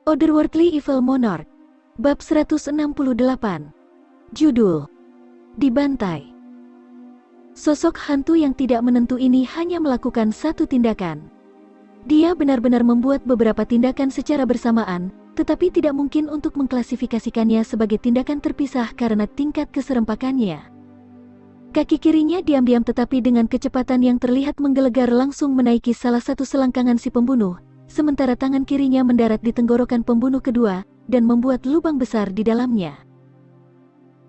Otherworldly Evil Monarch. Bab 168. Judul: Dibantai. Sosok hantu yang tidak menentu ini hanya melakukan satu tindakan. Dia benar-benar membuat beberapa tindakan secara bersamaan, tetapi tidak mungkin untuk mengklasifikasikannya sebagai tindakan terpisah karena tingkat keserempakannya. Kaki kirinya diam-diam tetapi dengan kecepatan yang terlihat menggelegar langsung menaiki salah satu selangkangan si pembunuh, sementara tangan kirinya mendarat di tenggorokan pembunuh kedua dan membuat lubang besar di dalamnya.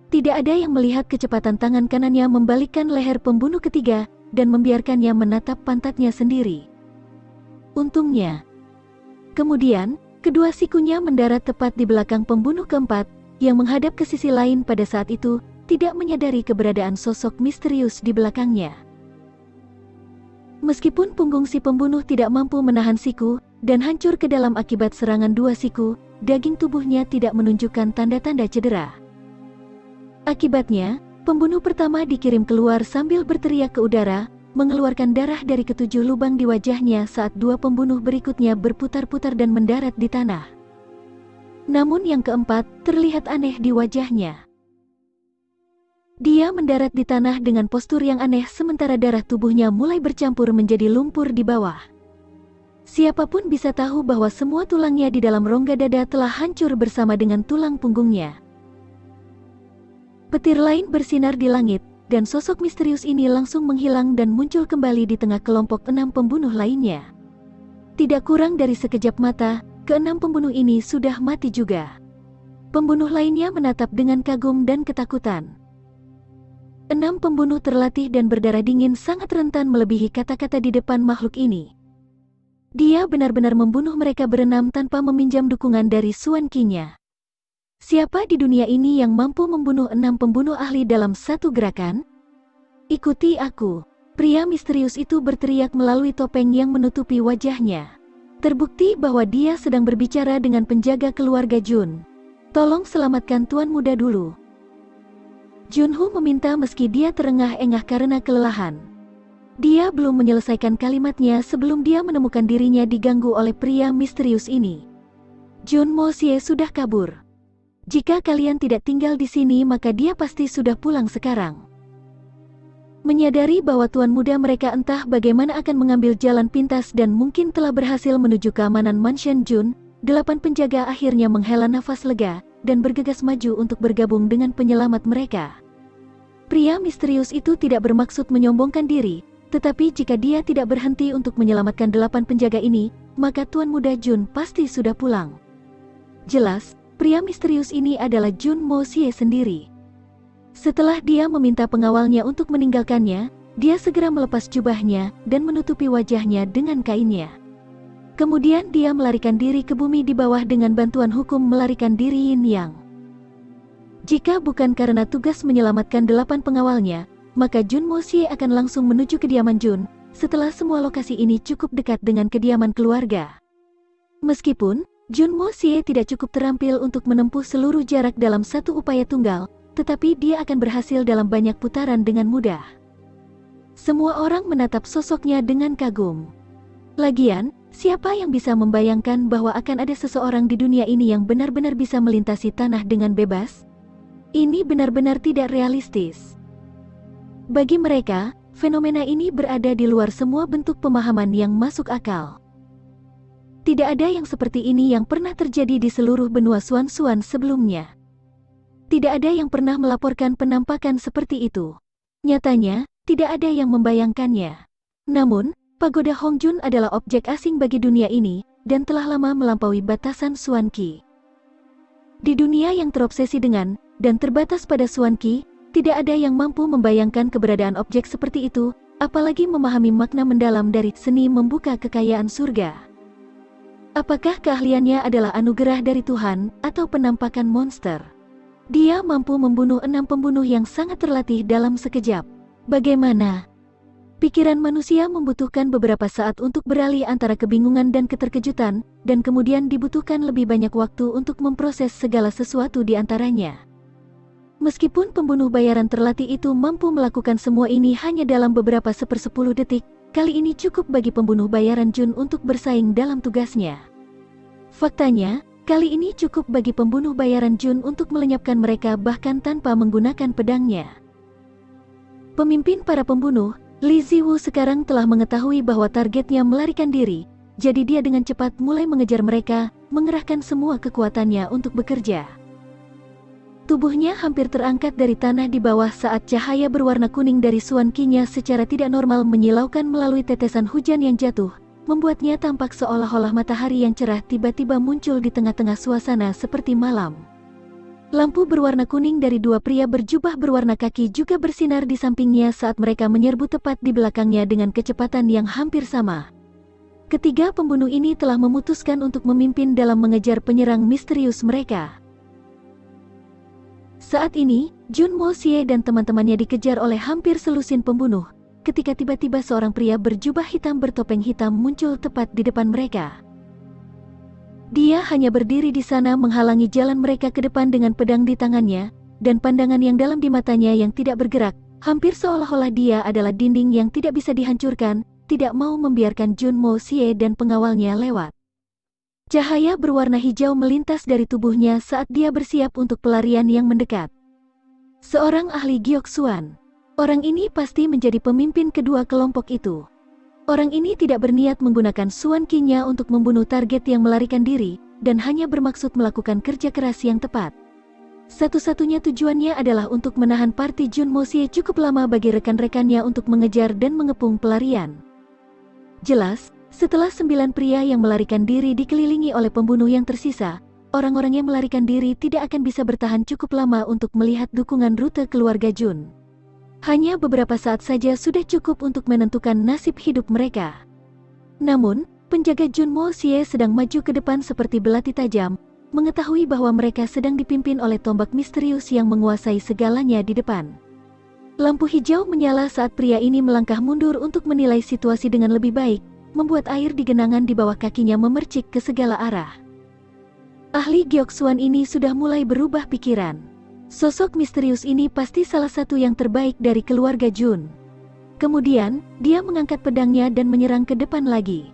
Tidak ada yang melihat kecepatan tangan kanannya membalikkan leher pembunuh ketiga dan membiarkannya menatap pantatnya sendiri. Untungnya. Kemudian, kedua sikunya mendarat tepat di belakang pembunuh keempat, yang menghadap ke sisi lain pada saat itu, tidak menyadari keberadaan sosok misterius di belakangnya. Meskipun punggung si pembunuh tidak mampu menahan siku, dan hancur ke dalam akibat serangan dua siku, daging tubuhnya tidak menunjukkan tanda-tanda cedera. Akibatnya, pembunuh pertama dikirim keluar sambil berteriak ke udara, mengeluarkan darah dari ketujuh lubang di wajahnya saat dua pembunuh berikutnya berputar-putar dan mendarat di tanah. Namun yang keempat terlihat aneh di wajahnya. Dia mendarat di tanah dengan postur yang aneh sementara darah tubuhnya mulai bercampur menjadi lumpur di bawah. Siapapun bisa tahu bahwa semua tulangnya di dalam rongga dada telah hancur bersama dengan tulang punggungnya. Petir lain bersinar di langit, dan sosok misterius ini langsung menghilang dan muncul kembali di tengah kelompok 6 pembunuh lainnya. Tidak kurang dari sekejap mata, ke-6 pembunuh ini sudah mati juga. Pembunuh lainnya menatap dengan kagum dan ketakutan. 6 pembunuh terlatih dan berdarah dingin sangat rentan melebihi kata-kata di depan makhluk ini. Dia benar-benar membunuh mereka berenam tanpa meminjam dukungan dari Suan Qi-nya. Siapa di dunia ini yang mampu membunuh 6 pembunuh ahli dalam satu gerakan? Ikuti aku. Pria misterius itu berteriak melalui topeng yang menutupi wajahnya. Terbukti bahwa dia sedang berbicara dengan penjaga keluarga Jun. Tolong selamatkan tuan muda dulu. Junho meminta meski dia terengah-engah karena kelelahan. Dia belum menyelesaikan kalimatnya sebelum dia menemukan dirinya diganggu oleh pria misterius ini. Jun Mo Xie sudah kabur. Jika kalian tidak tinggal di sini maka dia pasti sudah pulang sekarang. Menyadari bahwa tuan muda mereka entah bagaimana akan mengambil jalan pintas dan mungkin telah berhasil menuju keamanan Mansion Jun, 8 penjaga akhirnya menghela nafas lega dan bergegas maju untuk bergabung dengan penyelamat mereka. Pria misterius itu tidak bermaksud menyombongkan diri, tetapi jika dia tidak berhenti untuk menyelamatkan 8 penjaga ini, maka tuan muda Jun pasti sudah pulang. Jelas, pria misterius ini adalah Jun Mo Xie sendiri. Setelah dia meminta pengawalnya untuk meninggalkannya, dia segera melepas jubahnya dan menutupi wajahnya dengan kainnya. Kemudian dia melarikan diri ke bumi di bawah dengan bantuan hukum melarikan diri Yin Yang. Jika bukan karena tugas menyelamatkan 8 pengawalnya, maka Jun Mo Xie akan langsung menuju kediaman Jun, setelah semua lokasi ini cukup dekat dengan kediaman keluarga. Meskipun Jun Mo Xie tidak cukup terampil untuk menempuh seluruh jarak dalam satu upaya tunggal, tetapi dia akan berhasil dalam banyak putaran dengan mudah. Semua orang menatap sosoknya dengan kagum. Lagian, siapa yang bisa membayangkan bahwa akan ada seseorang di dunia ini yang benar-benar bisa melintasi tanah dengan bebas? Ini benar-benar tidak realistis. Bagi mereka, fenomena ini berada di luar semua bentuk pemahaman yang masuk akal. Tidak ada yang seperti ini yang pernah terjadi di seluruh benua Suan-Suan sebelumnya. Tidak ada yang pernah melaporkan penampakan seperti itu. Nyatanya, tidak ada yang membayangkannya. Namun, Pagoda Hongjun adalah objek asing bagi dunia ini, dan telah lama melampaui batasan Suan Qi. Di dunia yang terobsesi dengan, dan terbatas pada Suan Qi, tidak ada yang mampu membayangkan keberadaan objek seperti itu, apalagi memahami makna mendalam dari seni membuka kekayaan surga. Apakah keahliannya adalah anugerah dari Tuhan, atau penampakan monster? Dia mampu membunuh 6 pembunuh yang sangat terlatih dalam sekejap. Bagaimana? Pikiran manusia membutuhkan beberapa saat untuk beralih antara kebingungan dan keterkejutan, dan kemudian dibutuhkan lebih banyak waktu untuk memproses segala sesuatu di antaranya. Meskipun pembunuh bayaran terlatih itu mampu melakukan semua ini hanya dalam beberapa 1/10 detik, kali ini cukup bagi pembunuh bayaran Jun untuk bersaing dalam tugasnya. Faktanya, Kali ini cukup bagi pembunuh bayaran Jun untuk melenyapkan mereka bahkan tanpa menggunakan pedangnya. Pemimpin para pembunuh, Li Ziwu sekarang telah mengetahui bahwa targetnya melarikan diri, jadi dia dengan cepat mulai mengejar mereka, mengerahkan semua kekuatannya untuk bekerja. Tubuhnya hampir terangkat dari tanah di bawah saat cahaya berwarna kuning dari Suan Qi-nya secara tidak normal menyilaukan melalui tetesan hujan yang jatuh, membuatnya tampak seolah-olah matahari yang cerah tiba-tiba muncul di tengah-tengah suasana seperti malam. Lampu berwarna kuning dari dua pria berjubah berwarna kaki juga bersinar di sampingnya saat mereka menyerbu tepat di belakangnya dengan kecepatan yang hampir sama. Ketiga pembunuh ini telah memutuskan untuk memimpin dalam mengejar penyerang misterius mereka. Saat ini, Jun Mo Xie dan teman-temannya dikejar oleh hampir selusin pembunuh, ketika tiba-tiba seorang pria berjubah hitam bertopeng hitam muncul tepat di depan mereka. Dia hanya berdiri di sana menghalangi jalan mereka ke depan dengan pedang di tangannya, dan pandangan yang dalam di matanya yang tidak bergerak, hampir seolah-olah dia adalah dinding yang tidak bisa dihancurkan, tidak mau membiarkan Jun Mo Xie dan pengawalnya lewat. Cahaya berwarna hijau melintas dari tubuhnya saat dia bersiap untuk pelarian yang mendekat. Seorang ahli Giok Xuan. Orang ini pasti menjadi pemimpin kedua kelompok itu. Orang ini tidak berniat menggunakan Suan Qi-nya untuk membunuh target yang melarikan diri, dan hanya bermaksud melakukan kerja keras yang tepat. Satu-satunya tujuannya adalah untuk menahan parti Jun Mo Xie cukup lama bagi rekan-rekannya untuk mengejar dan mengepung pelarian. Jelas, setelah 9 pria yang melarikan diri dikelilingi oleh pembunuh yang tersisa, orang-orang yang melarikan diri tidak akan bisa bertahan cukup lama untuk melihat dukungan rute keluarga Jun. Hanya beberapa saat saja sudah cukup untuk menentukan nasib hidup mereka. Namun, penjaga Jun Mo Xie sedang maju ke depan seperti belati tajam, mengetahui bahwa mereka sedang dipimpin oleh tombak misterius yang menguasai segalanya di depan. Lampu hijau menyala saat pria ini melangkah mundur untuk menilai situasi dengan lebih baik, membuat air di genangan di bawah kakinya memercik ke segala arah. Ahli Giok Xuan ini sudah mulai berubah pikiran. Sosok misterius ini pasti salah satu yang terbaik dari keluarga Jun. Kemudian, dia mengangkat pedangnya dan menyerang ke depan lagi.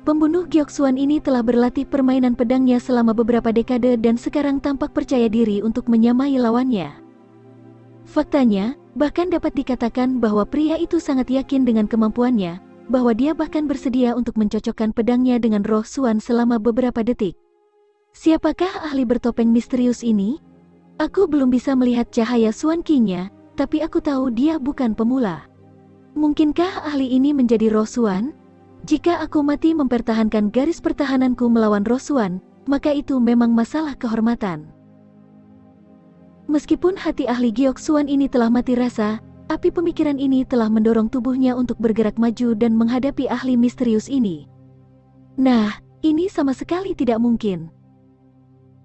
Pembunuh Giok Xuan ini telah berlatih permainan pedangnya selama beberapa dekade dan sekarang tampak percaya diri untuk menyamai lawannya. Faktanya, bahkan dapat dikatakan bahwa pria itu sangat yakin dengan kemampuannya, bahwa dia bahkan bersedia untuk mencocokkan pedangnya dengan roh Suan selama beberapa detik. Siapakah ahli bertopeng misterius ini? Aku belum bisa melihat cahaya Suan Qi-nya, tapi aku tahu dia bukan pemula. Mungkinkah ahli ini menjadi roh Suan? Jika aku mati mempertahankan garis pertahananku melawan roh Suan, maka itu memang masalah kehormatan. Meskipun hati ahli Giok Xuan ini telah mati rasa, api pemikiran ini telah mendorong tubuhnya untuk bergerak maju dan menghadapi ahli misterius ini. Nah, ini sama sekali tidak mungkin.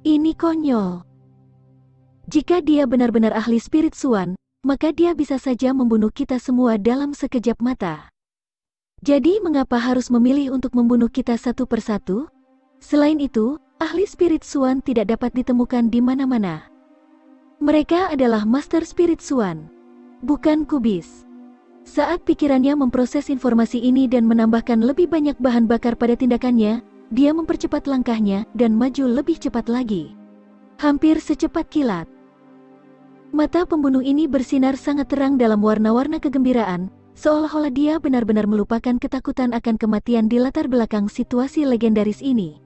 Ini konyol. Jika dia benar-benar ahli spirit Suan, maka dia bisa saja membunuh kita semua dalam sekejap mata. Jadi mengapa harus memilih untuk membunuh kita satu persatu? Selain itu, ahli spirit Suan tidak dapat ditemukan di mana-mana. Mereka adalah Master Spirit Suan, bukan kubis. Saat pikirannya memproses informasi ini dan menambahkan lebih banyak bahan bakar pada tindakannya, dia mempercepat langkahnya dan maju lebih cepat lagi. Hampir secepat kilat. Mata pembunuh ini bersinar sangat terang dalam warna-warna kegembiraan, seolah-olah dia benar-benar melupakan ketakutan akan kematian di latar belakang situasi legendaris ini.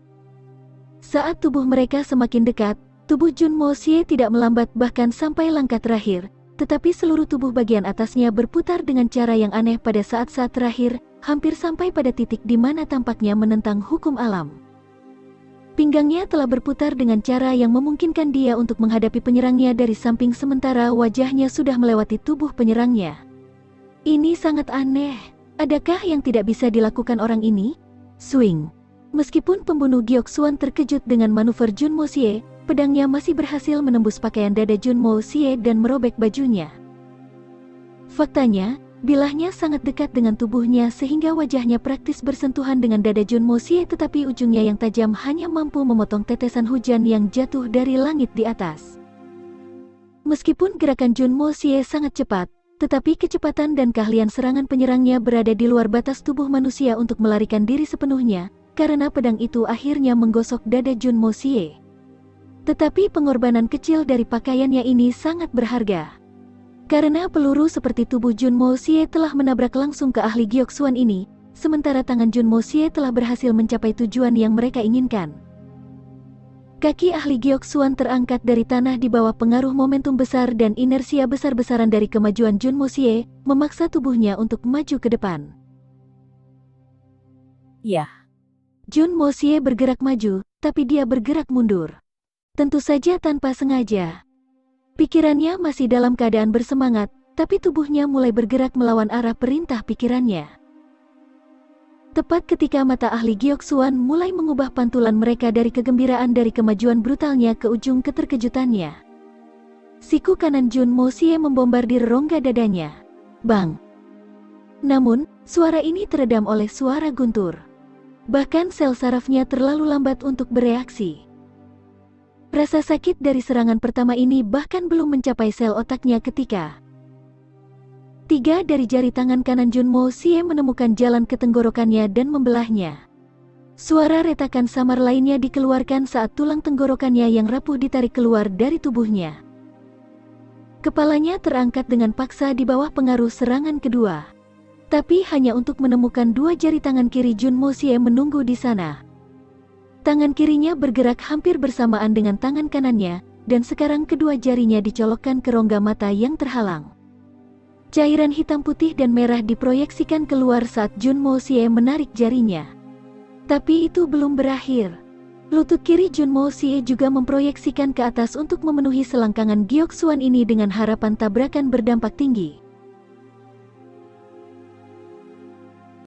Saat tubuh mereka semakin dekat, tubuh Jun Mo Xie tidak melambat bahkan sampai langkah terakhir, tetapi seluruh tubuh bagian atasnya berputar dengan cara yang aneh pada saat-saat terakhir, hampir sampai pada titik di mana tampaknya menentang hukum alam. Pinggangnya telah berputar dengan cara yang memungkinkan dia untuk menghadapi penyerangnya dari samping sementara wajahnya sudah melewati tubuh penyerangnya. Ini sangat aneh. Adakah yang tidak bisa dilakukan orang ini? Swing. Meskipun pembunuh Giok Xuan terkejut dengan manuver Jun Mo Xie, pedangnya masih berhasil menembus pakaian dada Jun Mo Xie dan merobek bajunya. Faktanya, bilahnya sangat dekat dengan tubuhnya sehingga wajahnya praktis bersentuhan dengan dada Jun Mo Xie, tetapi ujungnya yang tajam hanya mampu memotong tetesan hujan yang jatuh dari langit di atas. Meskipun gerakan Jun Mo Xie sangat cepat, tetapi kecepatan dan keahlian serangan penyerangnya berada di luar batas tubuh manusia untuk melarikan diri sepenuhnya, karena pedang itu akhirnya menggosok dada Jun Mo Xie. Tetapi pengorbanan kecil dari pakaiannya ini sangat berharga. Karena peluru seperti tubuh Jun Mo Xie telah menabrak langsung ke ahli Gyeoksuan ini, sementara tangan Jun Mo Xie telah berhasil mencapai tujuan yang mereka inginkan. Kaki ahli Gyeoksuan terangkat dari tanah di bawah pengaruh momentum besar dan inersia besar-besaran dari kemajuan Jun Mo Xie, memaksa tubuhnya untuk maju ke depan. Ya. Jun Mo Xie bergerak maju, tapi dia bergerak mundur. Tentu saja tanpa sengaja. Pikirannya masih dalam keadaan bersemangat, tapi tubuhnya mulai bergerak melawan arah perintah pikirannya. Tepat ketika mata ahli Gyeoksuan mulai mengubah pantulan mereka dari kegembiraan dari kemajuan brutalnya ke ujung keterkejutannya. Siku kanan Jun Mo Xie membombardir rongga dadanya. Bang! Namun, suara ini teredam oleh suara guntur. Bahkan sel sarafnya terlalu lambat untuk bereaksi. Rasa sakit dari serangan pertama ini bahkan belum mencapai sel otaknya ketika 3 dari jari tangan kanan Jun Mo Xie menemukan jalan ke tenggorokannya dan membelahnya. Suara retakan samar lainnya dikeluarkan saat tulang tenggorokannya yang rapuh ditarik keluar dari tubuhnya. Kepalanya terangkat dengan paksa di bawah pengaruh serangan kedua. Tapi hanya untuk menemukan 2 jari tangan kiri Jun Mo Xie menunggu di sana. Tangan kirinya bergerak hampir bersamaan dengan tangan kanannya, dan sekarang kedua jarinya dicolokkan ke rongga mata yang terhalang. Cairan hitam putih dan merah diproyeksikan keluar saat Jun Mo Xie menarik jarinya. Tapi itu belum berakhir. Lutut kiri Jun Mo Xie juga memproyeksikan ke atas untuk memenuhi selangkangan Gyeoksuan ini dengan harapan tabrakan berdampak tinggi.